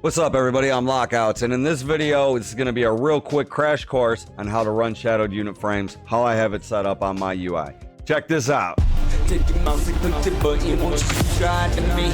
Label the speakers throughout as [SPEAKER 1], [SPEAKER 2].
[SPEAKER 1] What's up everybody, I'm Outz, and in this video it's going to be a real quick crash course on how to run shadowed unit frames, how I have it set up on my UI. Check this out.
[SPEAKER 2] Take your mouse and click the button, won't you subscribe to me?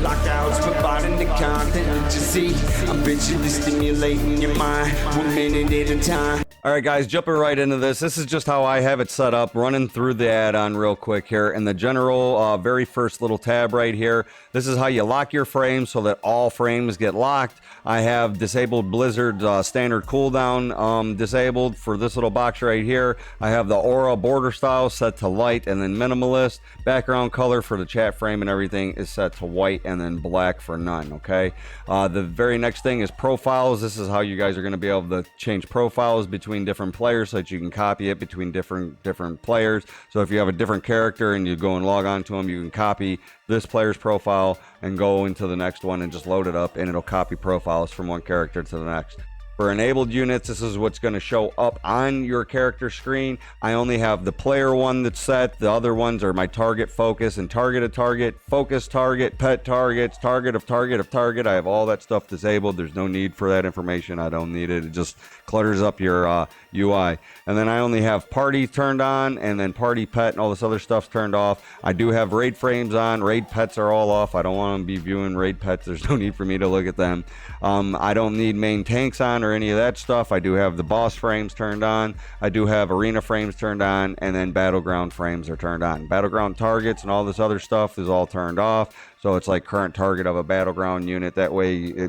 [SPEAKER 2] Lockouts providing the content that you see. I'm visually stimulating your mind, 1 minute at a time.
[SPEAKER 1] Alright guys, jumping right into this. This is just how I have it set up, running through the add-on real quick here. In the general, very first little tab right here, this is how you lock your frames so that all frames get locked. I have disabled Blizzard standard cooldown disabled for this little box right here. I have the aura border style set to light and then minimalist. Background color for the chat frame and everything is set to white and then black for none, okay? The very next thing is profiles. This is how you guys are going to be able to change profiles between different players so that you can copy it between different players. So if you have a different character and you go and log on to them, you can copy this player's profile and go into the next one and just load it up, and it'll copy profiles from one character to the next. For enabled units, this is what's going to show up on your character screen. I only have the player one that's set. The other ones are my target, focus, and target of target, focus target, pet targets, target of target of target. I have all that stuff disabled. There's no need for that information. I don't need it. It just clutters up your UI. And then I only have party turned on, and then party pet and all this other stuff's turned off. I do have raid frames on. Raid pets are all off. I don't want to be viewing raid pets. There's no need for me to look at them. I don't need main tanks on or any of that stuff. I do have the boss frames turned on. I do have arena frames turned on, and then battleground frames are turned on. Battleground targets and all this other stuff is all turned off. So it's like current target of a battleground unit. That way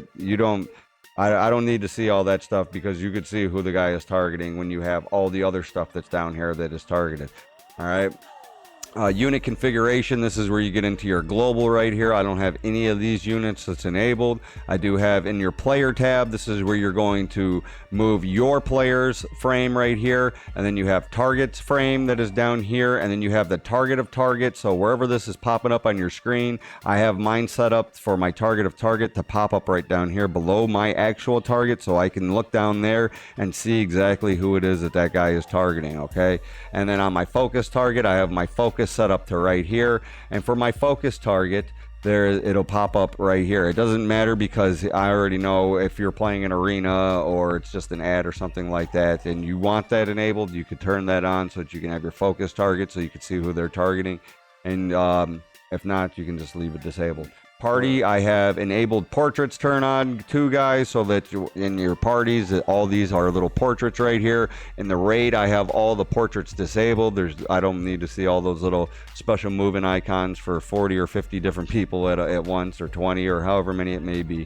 [SPEAKER 1] I don't need to see all that stuff, because you could see who the guy is targeting when you have all the other stuff that's down here that is targeted. All right. Unit configuration, this is where you get into your global right here. I don't have any of these units that's enabled. I do have in your player tab, this is where you're going to move your player's frame right here, and then you have targets frame that is down here, and then you have the target of target. So wherever this is popping up on your screen, I have mine set up for my target of target to pop up right down here below my actual target, so I can look down there and see exactly who it is that guy is targeting, okay? And then on my focus target, I have my focus set up to right here, and for my focus target there, it'll pop up right here. It doesn't matter, because I already know if you're playing an arena or it's just an ad or something like that and you want that enabled, you could turn that on so that you can have your focus target so you can see who they're targeting. And if not, you can just leave it disabled. Party, I have enabled portraits turn on too, guys, so that in your parties, all these are little portraits right here. In the raid, I have all the portraits disabled. I don't need to see all those little special moving icons for 40 or 50 different people at once, or 20, or however many it may be.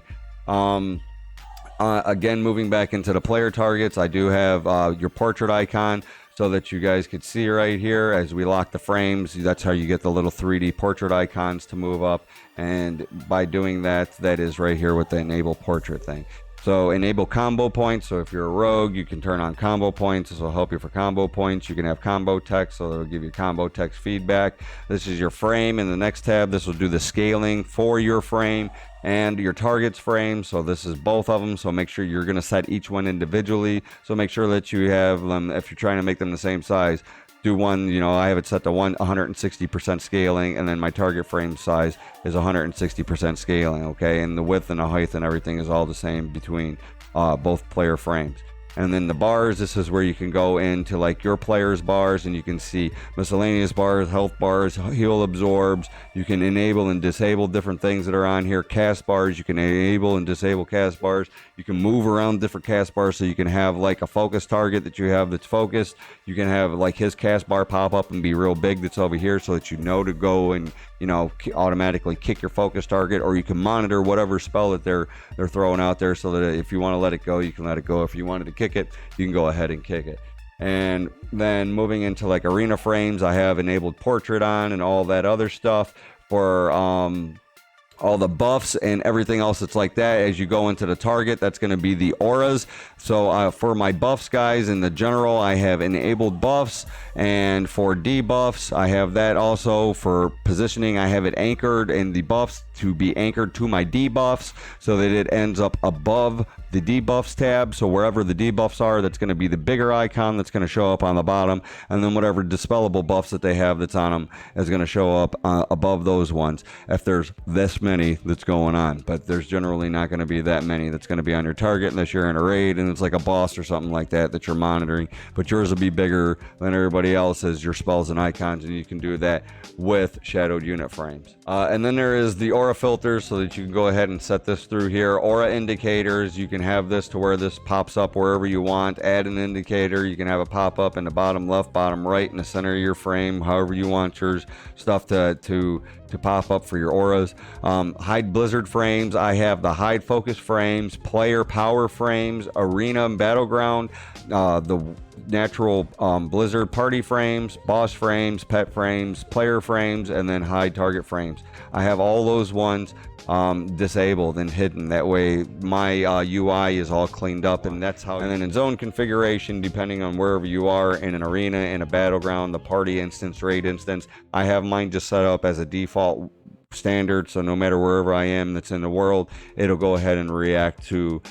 [SPEAKER 1] Again, moving back into the player targets, I do have your portrait icon, so that you guys could see right here as we lock the frames. That's how you get the little 3D portrait icons to move up, and by doing that, that is right here with the enable portrait thing. So enable combo points, so if you're a rogue, you can turn on combo points. This will help you for combo points. You can have combo text, so it'll give you combo text feedback. This is your frame. In the next tab, this will do the scaling for your frame and your target's frame. So this is both of them, so make sure you're going to set each one individually. So make sure that you have them, if you're trying to make them the same size, do one, I have it set to 160% scaling, and then my target frame size is 160% scaling, okay? And the width and the height and everything is all the same between both player frames. And then the bars, this is where you can go into like your player's bars, and you can see miscellaneous bars, health bars, heal absorbs. You can enable and disable different things that are on here. Cast bars, you can enable and disable cast bars. You can move around different cast bars, so you can have like a focus target that you have that's focused. You can have like his cast bar pop up and be real big that's over here, so that you know to go and automatically kick your focus target, or you can monitor whatever spell that they're throwing out there, so that if you want to let it go, you can let it go. If you wanted to kick it, you can go ahead and kick it. And then moving into like arena frames, I have enabled portrait on and all that other stuff for all the buffs and everything else that's like that. As you go into the target, that's going to be the auras. So for my buffs, guys, in the general, I have enabled buffs, and for debuffs, I have that also. For positioning, I have it anchored in the buffs to be anchored to my debuffs, so that it ends up above the debuffs tab. So wherever the debuffs are, that's going to be the bigger icon that's going to show up on the bottom, and then whatever dispellable buffs that they have that's on them is going to show up above those ones if there's this many that's going on. But there's generally not going to be that many that's going to be on your target unless you're in a raid and it's like a boss or something like that that you're monitoring. But yours will be bigger than everybody else's, your spells and icons, and you can do that with shadowed unit frames. And then there is the aura filters, so that you can go ahead and set this through here. Aura indicators, you can have this to where this pops up wherever you want. Add an indicator, you can have it pop up in the bottom left, bottom right, in the center of your frame, however you want your stuff to pop up for your auras. Hide blizzard frames, I have the hide focus frames, player power frames, arena and battleground, the natural blizzard party frames, boss frames, pet frames, player frames, and then hide target frames. I have all those ones disabled and hidden. That way my UI is all cleaned up, and that's how. And then in zone configuration, depending on wherever you are in an arena, in a battleground, the party instance, raid instance, I have mine just set up as a default standard, so no matter wherever I am that's in the world, it'll go ahead and react to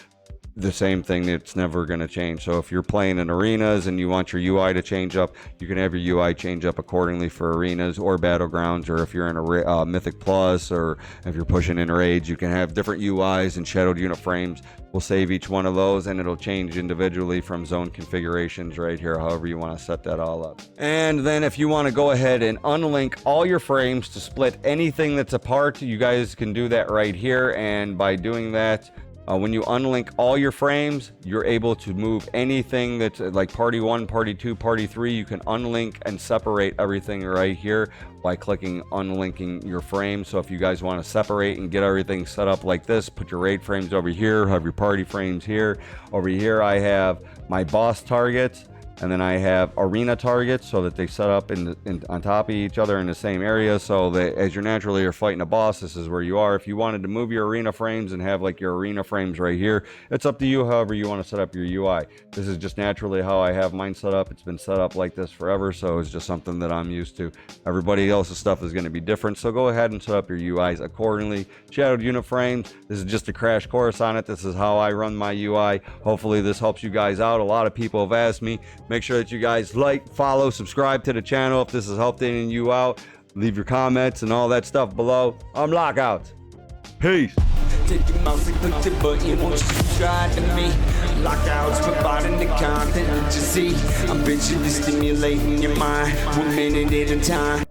[SPEAKER 1] the same thing. That's never going to change. So if you're playing in arenas and you want your UI to change up, you can have your UI change up accordingly for arenas or battlegrounds. Or if you're in a Mythic Plus, or if you're pushing in raids, you can have different UIs, and shadowed unit frames will save each one of those, and it'll change individually from zone configurations right here, however you want to set that all up. And then if you want to go ahead and unlink all your frames to split anything that's apart, you guys can do that right here. And by doing that, when you unlink all your frames, you're able to move anything that's like party 1, party 2, party 3. You can unlink and separate everything right here by clicking unlinking your frame. So if you guys want to separate and get everything set up like this, put your raid frames over here, have your party frames here. Over here I have my boss targets, and then I have arena targets, so that they set up on top of each other in the same area, so that as you're naturally are fighting a boss, this is where you are. If you wanted to move your arena frames and have like your arena frames right here, it's up to you however you want to set up your UI. This is just naturally how I have mine set up. It's been set up like this forever, so it's just something that I'm used to. Everybody else's stuff is going to be different, so go ahead and set up your UIs accordingly. Shadowed unit frames, this is just a crash course on it. This is how I run my UI. Hopefully this helps you guys out. A lot of people have asked me. Make sure that you guys like, follow, subscribe to the channel if this has helped any of you out. Leave your comments and all that stuff below. I'm Lockout. Peace.
[SPEAKER 2] Take your mouse and click the button, won't you subscribe to me? Lockouts, providing the content that you see. I'm visually stimulating your mind, 1 minute at a time.